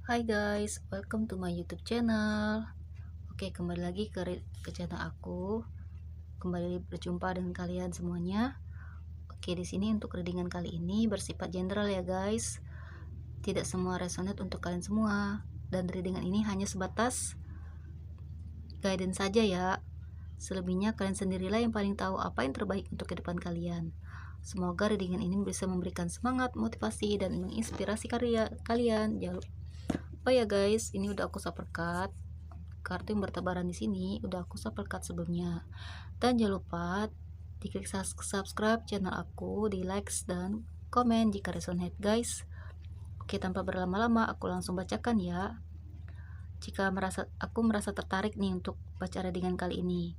Hai guys, welcome to my YouTube channel. Oke, kembali lagi ke channel aku. Kembali berjumpa dengan kalian semuanya. Oke, di sini untuk readingan kali ini bersifat general ya guys. Tidak semua resonate untuk kalian semua, dan readingan ini hanya sebatas guidance saja ya. Selebihnya kalian sendirilah yang paling tahu apa yang terbaik untuk kehidupan kalian. Semoga readingan ini bisa memberikan semangat, motivasi, dan menginspirasi karya kalian. Oh ya guys, ini udah aku supercut kartu yang bertebaran di sini, udah aku supercut sebelumnya. Dan jangan lupa diklik subscribe channel aku, di likes dan komen jika resonate guys. Oke, tanpa berlama-lama aku langsung bacakan ya. Jika aku merasa tertarik nih untuk baca readingan kali ini.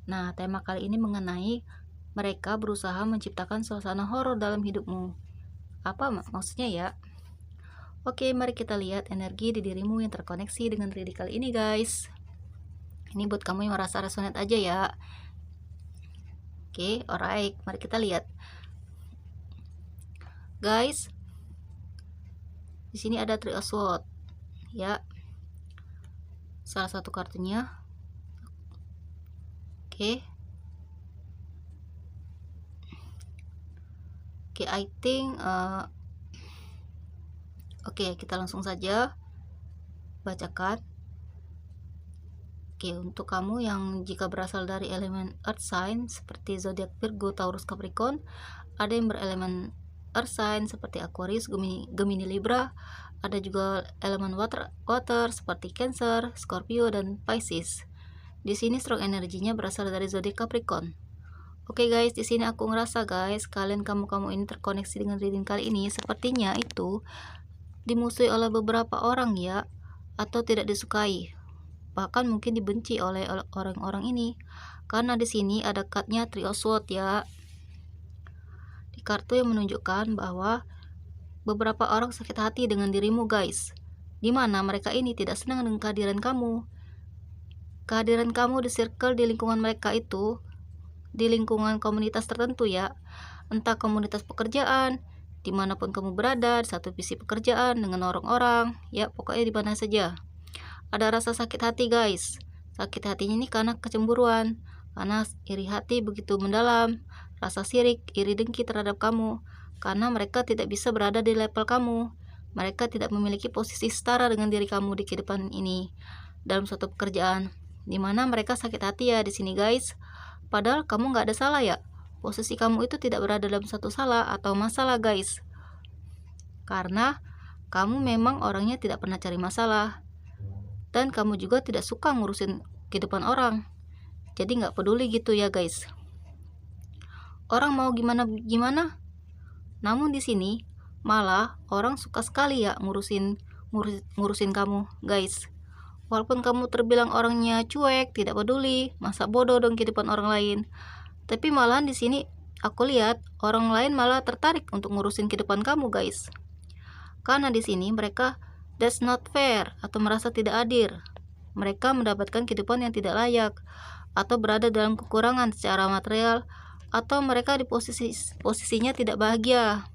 Nah, tema kali ini mengenai mereka berusaha menciptakan suasana horor dalam hidupmu. Apa maksudnya ya? Oke, mari kita lihat energi di dirimu yang terkoneksi dengan reading kali ini guys. Ini buat kamu yang merasa resonate aja ya. Oke, alright, mari kita lihat. Guys, di sini ada Three of Swords ya. Salah satu kartunya. Oke. Oke, I think oke, kita langsung saja bacakan. Oke, untuk kamu yang jika berasal dari elemen earth sign seperti zodiak Virgo, Taurus, Capricorn, ada yang berelemen earth sign seperti Aquarius, Gemini, Libra, ada juga elemen water seperti Cancer, Scorpio, dan Pisces. Di sini strong energinya berasal dari zodiak Capricorn. Oke guys, di sini aku ngerasa guys, kamu ini terkoneksi dengan reading kali ini sepertinya itu dimusuhi oleh beberapa orang ya, atau tidak disukai, bahkan mungkin dibenci oleh orang-orang ini, karena di sini ada cardnya Three of Swords ya, di kartu yang menunjukkan bahwa beberapa orang sakit hati dengan dirimu guys, dimana mereka ini tidak senang dengan kehadiran kamu di circle, di lingkungan mereka itu, di lingkungan komunitas tertentu ya, entah komunitas pekerjaan, dimanapun kamu berada, di satu visi pekerjaan dengan orang-orang ya, pokoknya di mana saja ada rasa sakit hati guys. Sakit hatinya ini karena kecemburuan, karena iri hati begitu mendalam, rasa sirik, iri dengki terhadap kamu, karena mereka tidak bisa berada di level kamu, mereka tidak memiliki posisi setara dengan diri kamu di kehidupan ini dalam suatu pekerjaan, dimana mereka sakit hati ya di sini guys. Padahal kamu nggak ada salah ya, posisi kamu itu tidak berada dalam satu salah atau masalah guys, karena kamu memang orangnya tidak pernah cari masalah, dan kamu juga tidak suka ngurusin kehidupan orang, jadi nggak peduli gitu ya guys, orang mau gimana. Namun di sini malah orang suka sekali ya ngurusin kamu guys, walaupun kamu terbilang orangnya cuek, tidak peduli, masa bodoh dong kehidupan orang lain, tapi malahan di sini aku lihat orang lain malah tertarik untuk ngurusin kehidupan kamu guys, karena di sini mereka that's not fair atau merasa tidak adil. Mereka mendapatkan kehidupan yang tidak layak, atau berada dalam kekurangan secara material, atau mereka di posisinya tidak bahagia,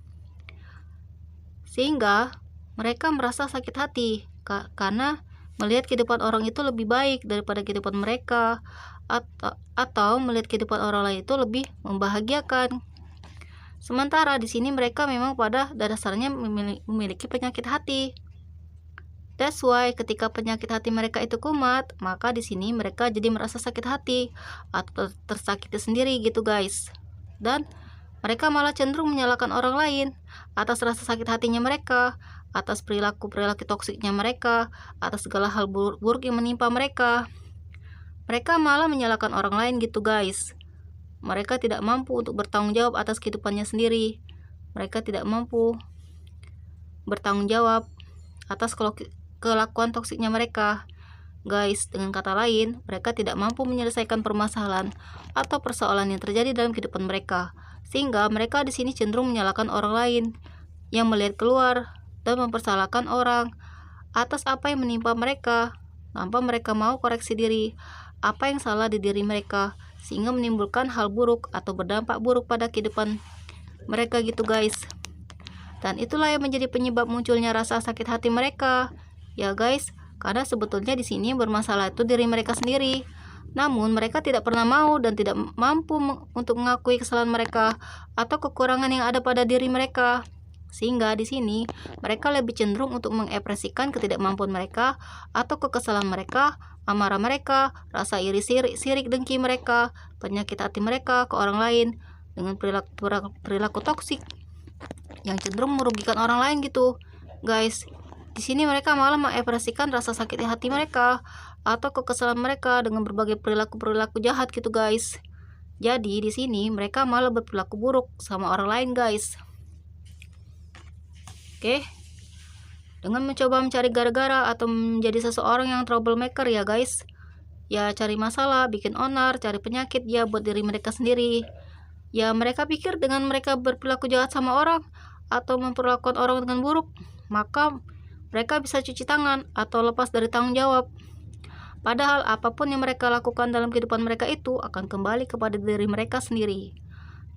sehingga mereka merasa sakit hati karena melihat kehidupan orang itu lebih baik daripada kehidupan mereka, atau melihat kehidupan orang lain itu lebih membahagiakan. Sementara di sini mereka memang pada dasarnya memiliki penyakit hati. That's why ketika penyakit hati mereka itu kumat, maka di sini mereka jadi merasa sakit hati atau tersakiti sendiri gitu guys. Dan mereka malah cenderung menyalahkan orang lain atas rasa sakit hatinya mereka, atas perilaku toksiknya mereka, atas segala hal buruk yang menimpa mereka. Mereka malah menyalahkan orang lain gitu guys. Mereka tidak mampu untuk bertanggung jawab atas kehidupannya sendiri. Mereka tidak mampu bertanggung jawab atas kelakuan toksiknya mereka guys. Dengan kata lain, mereka tidak mampu menyelesaikan permasalahan atau persoalan yang terjadi dalam kehidupan mereka, sehingga mereka di sini cenderung menyalahkan orang lain yang melihat keluar dan mempersalahkan orang atas apa yang menimpa mereka, tanpa mereka mau koreksi diri apa yang salah di diri mereka, sehingga menimbulkan hal buruk atau berdampak buruk pada kehidupan mereka gitu guys. Dan itulah yang menjadi penyebab munculnya rasa sakit hati mereka ya guys, karena sebetulnya di sini yang bermasalah itu diri mereka sendiri. Namun mereka tidak pernah mau dan tidak mampu untuk mengakui kesalahan mereka atau kekurangan yang ada pada diri mereka. Sehingga di sini mereka lebih cenderung untuk mengekspresikan ketidakmampuan mereka atau kekesalan mereka, amarah mereka, rasa iri sirik dengki mereka, penyakit hati mereka ke orang lain dengan perilaku toksik yang cenderung merugikan orang lain gitu. Guys, di sini mereka malah mengekspresikan rasa sakit hati mereka atau kekesalan mereka dengan berbagai perilaku jahat gitu guys. Jadi di sini mereka malah berperilaku buruk sama orang lain guys. Oke. Dengan mencoba mencari gara-gara atau menjadi seseorang yang troublemaker ya guys. Ya cari masalah, bikin onar, cari penyakit ya buat diri mereka sendiri. Ya mereka pikir dengan mereka berperilaku jahat sama orang atau memperlakukan orang dengan buruk, maka mereka bisa cuci tangan atau lepas dari tanggung jawab. Padahal apapun yang mereka lakukan dalam kehidupan mereka itu akan kembali kepada diri mereka sendiri.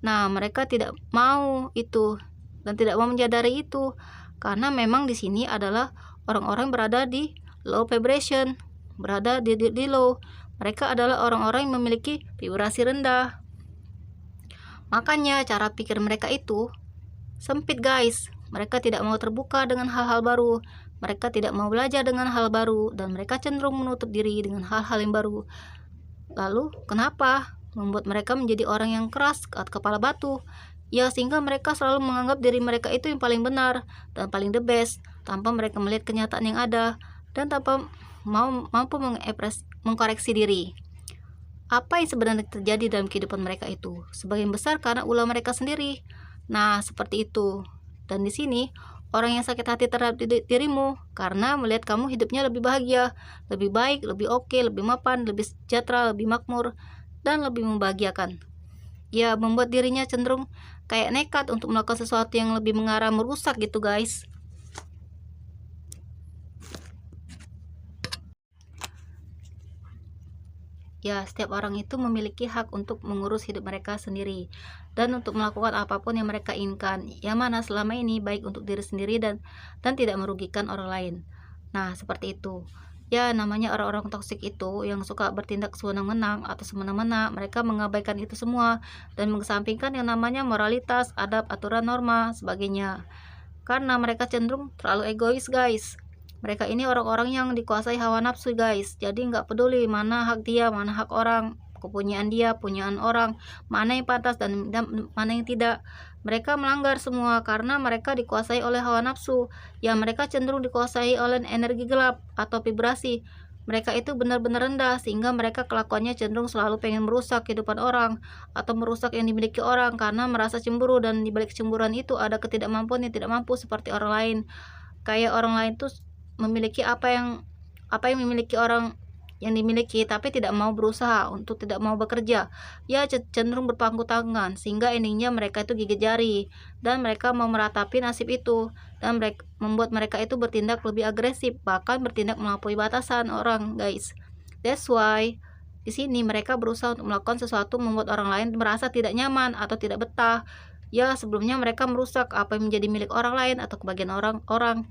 Nah, mereka tidak mau itu dan tidak mau menyadari itu karena memang di sini adalah orang-orang berada di low vibration, berada di low. Mereka adalah orang-orang yang memiliki vibrasi rendah. Makanya cara pikir mereka itu sempit guys. Mereka tidak mau terbuka dengan hal-hal baru. Mereka tidak mau belajar dengan hal baru dan mereka cenderung menutup diri dengan hal-hal yang baru. Lalu kenapa membuat mereka menjadi orang yang keras, kepala batu? Ya sehingga mereka selalu menganggap diri mereka itu yang paling benar dan paling the best tanpa mereka melihat kenyataan yang ada dan tanpa mampu mengkoreksi diri. Apa yang sebenarnya terjadi dalam kehidupan mereka itu? Sebagian besar karena ulah mereka sendiri. Nah, seperti itu. Dan di sini orang yang sakit hati terhadap dirimu karena melihat kamu hidupnya lebih bahagia, lebih baik, lebih oke, lebih mapan, lebih sejahtera, lebih makmur, dan lebih membahagiakan. Ya, membuat dirinya cenderung kayak nekat untuk melakukan sesuatu yang lebih mengarah merusak gitu guys. Ya, setiap orang itu memiliki hak untuk mengurus hidup mereka sendiri dan untuk melakukan apapun yang mereka inginkan, yang mana selama ini baik untuk diri sendiri dan tidak merugikan orang lain. Nah, seperti itu. Ya, namanya orang-orang toksik itu yang suka bertindak sewenang-wenang atau semena-mena, mereka mengabaikan itu semua dan mengesampingkan yang namanya moralitas, adab, aturan, norma, sebagainya. Karena mereka cenderung terlalu egois guys. Mereka ini orang-orang yang dikuasai hawa nafsu guys. Jadi nggak peduli mana hak dia, mana hak orang, kepunyaan dia, punyaan orang, mana yang pantas dan mana yang tidak. Mereka melanggar semua karena mereka dikuasai oleh hawa nafsu. Ya mereka cenderung dikuasai oleh energi gelap atau vibrasi. Mereka itu benar-benar rendah sehingga mereka kelakuannya cenderung selalu pengen merusak kehidupan orang atau merusak yang dimiliki orang karena merasa cemburu, dan dibalik cemburuan itu ada ketidakmampuan yang tidak mampu seperti orang lain. Kayak orang lain tuh memiliki apa yang memiliki orang yang dimiliki tapi tidak mau berusaha untuk tidak mau bekerja. Ya cenderung berpangku tangan sehingga endingnya mereka itu gigit jari dan mereka mau meratapi nasib itu dan membuat mereka itu bertindak lebih agresif, bahkan bertindak melampaui batasan orang guys. That's why di sini mereka berusaha untuk melakukan sesuatu membuat orang lain merasa tidak nyaman atau tidak betah. Ya sebelumnya mereka merusak apa yang menjadi milik orang lain atau kebagian orang-orang.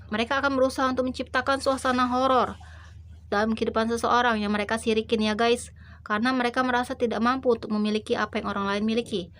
Mereka akan berusaha untuk menciptakan suasana horor dalam kehidupan seseorang yang mereka sirikin ya guys, karena mereka merasa tidak mampu untuk memiliki apa yang orang lain miliki.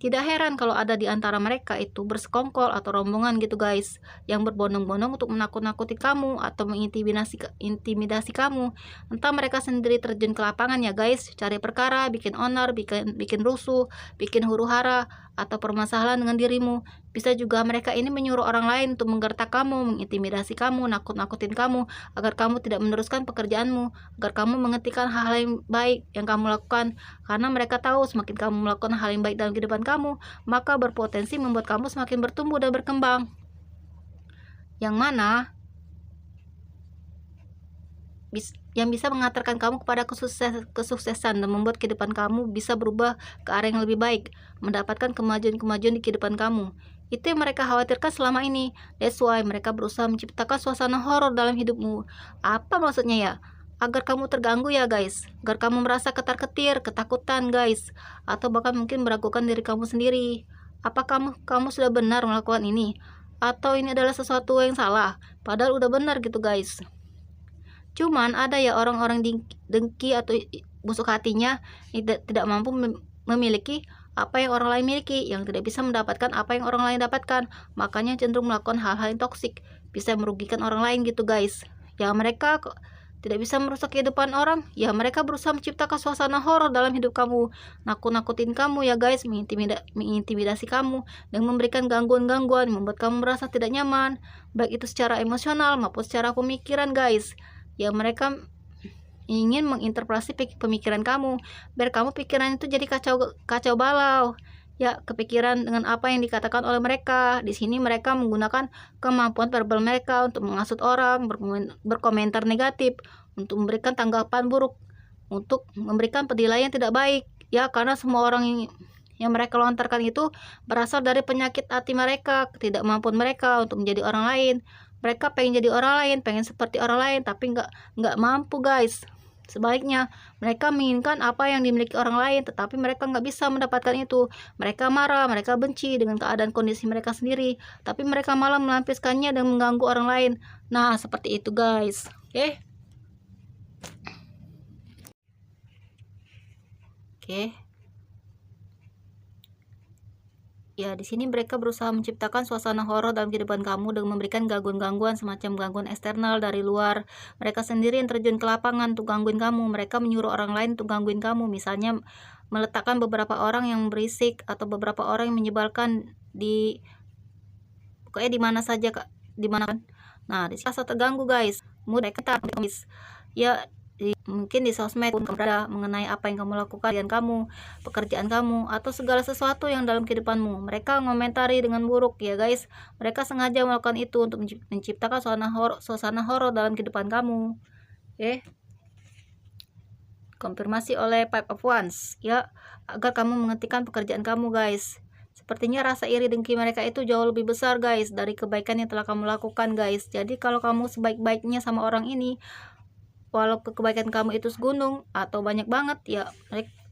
Tidak heran kalau ada di antara mereka itu bersekongkol atau rombongan gitu guys, yang berbondong-bondong untuk menakut-nakuti kamu atau mengintimidasi kamu. Entah mereka sendiri terjun ke lapangan ya guys, cari perkara, bikin onar, bikin rusuh, bikin huru-hara atau permasalahan dengan dirimu. Bisa juga mereka ini menyuruh orang lain untuk menggertak kamu, mengintimidasi kamu, nakut-nakutin kamu agar kamu tidak meneruskan pekerjaanmu, agar kamu menghentikan hal-hal yang baik yang kamu lakukan, karena mereka tahu semakin kamu melakukan hal yang baik dalam kehidupan kamu, maka berpotensi membuat kamu semakin bertumbuh dan berkembang, yang mana yang bisa mengantarkan kamu kepada kesuksesan dan membuat kehidupan kamu bisa berubah ke arah yang lebih baik, mendapatkan kemajuan-kemajuan di kehidupan kamu. Itu yang mereka khawatirkan selama ini. That's why mereka berusaha menciptakan suasana horor dalam hidupmu. Apa maksudnya ya? Agar kamu terganggu ya guys, agar kamu merasa ketar-ketir, ketakutan guys, atau bahkan mungkin meragukan diri kamu sendiri. Apa kamu sudah benar melakukan ini? atau ini adalah sesuatu yang salah, padahal udah benar gitu guys. Cuman ada ya orang-orang dengki atau busuk hatinya, tidak mampu memiliki apa yang orang lain miliki, yang tidak bisa mendapatkan apa yang orang lain dapatkan, makanya cenderung melakukan hal-hal yang toksik, bisa merugikan orang lain gitu guys. Ya mereka tidak bisa merusak kehidupan orang, ya mereka berusaha menciptakan suasana horor dalam hidup kamu, nakut-nakutin kamu ya guys, mengintimidasi kamu, dan memberikan gangguan-gangguan, membuat kamu merasa tidak nyaman, baik itu secara emosional maupun secara pemikiran guys. Ya mereka ingin menginterpretasi pemikiran kamu, biar kamu pikiran itu jadi kacau balau. Ya, kepikiran dengan apa yang dikatakan oleh mereka. Di sini mereka menggunakan kemampuan verbal mereka untuk menghasut orang, berkomentar negatif, untuk memberikan tanggapan buruk, untuk memberikan penilaian tidak baik. Ya, karena semua orang yang mereka lontarkan itu berasal dari penyakit hati mereka, ketidakmampuan mereka untuk menjadi orang lain. Mereka pengen jadi orang lain, pengen seperti orang lain, tapi nggak mampu guys. Sebaliknya, mereka menginginkan apa yang dimiliki orang lain, tetapi mereka nggak bisa mendapatkan itu. Mereka marah, mereka benci dengan keadaan kondisi mereka sendiri, tapi mereka malah melampiaskannya dan mengganggu orang lain. Nah, seperti itu guys. Oke. Ya, di sini mereka berusaha menciptakan suasana horor dalam kehidupan kamu dengan memberikan gangguan-gangguan semacam gangguan eksternal dari luar. Mereka sendiri yang terjun ke lapangan untuk gangguin kamu. Mereka menyuruh orang lain untuk gangguin kamu. Misalnya meletakkan beberapa orang yang berisik atau beberapa orang yang menyebalkan pokoknya di mana saja di mana kan. Nah, di sini rasa terganggu guys. Mereka ya mungkin di sosmed pun kamu berada mengenai apa yang kamu lakukan dengan kamu, pekerjaan kamu, atau segala sesuatu yang dalam kehidupanmu. Mereka mengomentari dengan buruk ya guys. Mereka sengaja melakukan itu untuk menciptakan suasana horor dalam kehidupan kamu. Konfirmasi oleh Five of Wands ya, agar kamu menghentikan pekerjaan kamu guys. Sepertinya rasa iri dengki mereka itu jauh lebih besar guys dari kebaikan yang telah kamu lakukan guys. Jadi kalau kamu sebaik-baiknya sama orang ini, walau kebaikan kamu itu segunung atau banyak banget, ya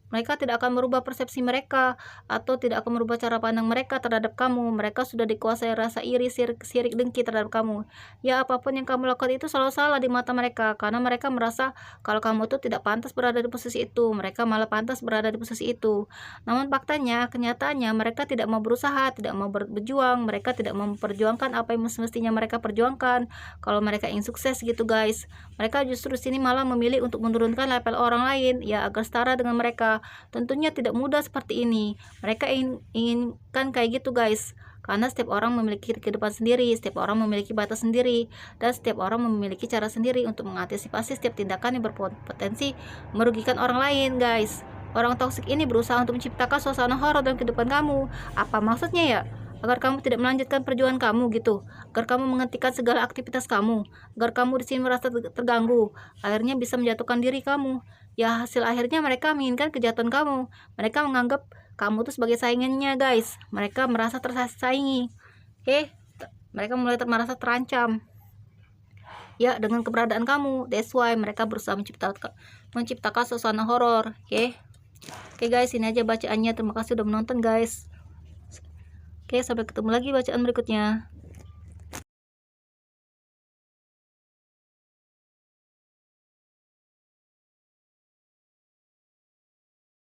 mereka tidak akan merubah persepsi mereka atau tidak akan merubah cara pandang mereka terhadap kamu. Mereka sudah dikuasai rasa iri, sirik dengki terhadap kamu. Ya, apapun yang kamu lakukan itu selalu salah di mata mereka, karena mereka merasa kalau kamu itu tidak pantas berada di posisi itu. Mereka malah pantas berada di posisi itu. Namun faktanya, kenyataannya mereka tidak mau berusaha, tidak mau berjuang. Mereka tidak mau memperjuangkan apa yang semestinya mereka perjuangkan. Kalau mereka ingin sukses gitu guys, mereka justru sini malah memilih untuk menurunkan level orang lain ya agar setara dengan mereka. Tentunya tidak mudah seperti ini. Mereka inginkan kayak gitu guys, karena setiap orang memiliki kehidupan sendiri, setiap orang memiliki batas sendiri, dan setiap orang memiliki cara sendiri untuk mengantisipasi setiap tindakan yang berpotensi merugikan orang lain guys. Orang toksik ini berusaha untuk menciptakan suasana horor dalam kehidupan kamu. Apa maksudnya ya? Agar kamu tidak melanjutkan perjuangan kamu gitu, agar kamu menghentikan segala aktivitas kamu, agar kamu di sini merasa terganggu, akhirnya bisa menjatuhkan diri kamu. Ya, hasil akhirnya mereka menginginkan kejahatan kamu. Mereka menganggap kamu tuh sebagai saingannya guys. Mereka merasa tersaingi. Mereka mulai merasa terancam ya dengan keberadaan kamu. That's why mereka berusaha menciptakan suasana horor. Oke guys, ini aja bacaannya. Terima kasih sudah menonton guys. Sampai ketemu lagi bacaan berikutnya.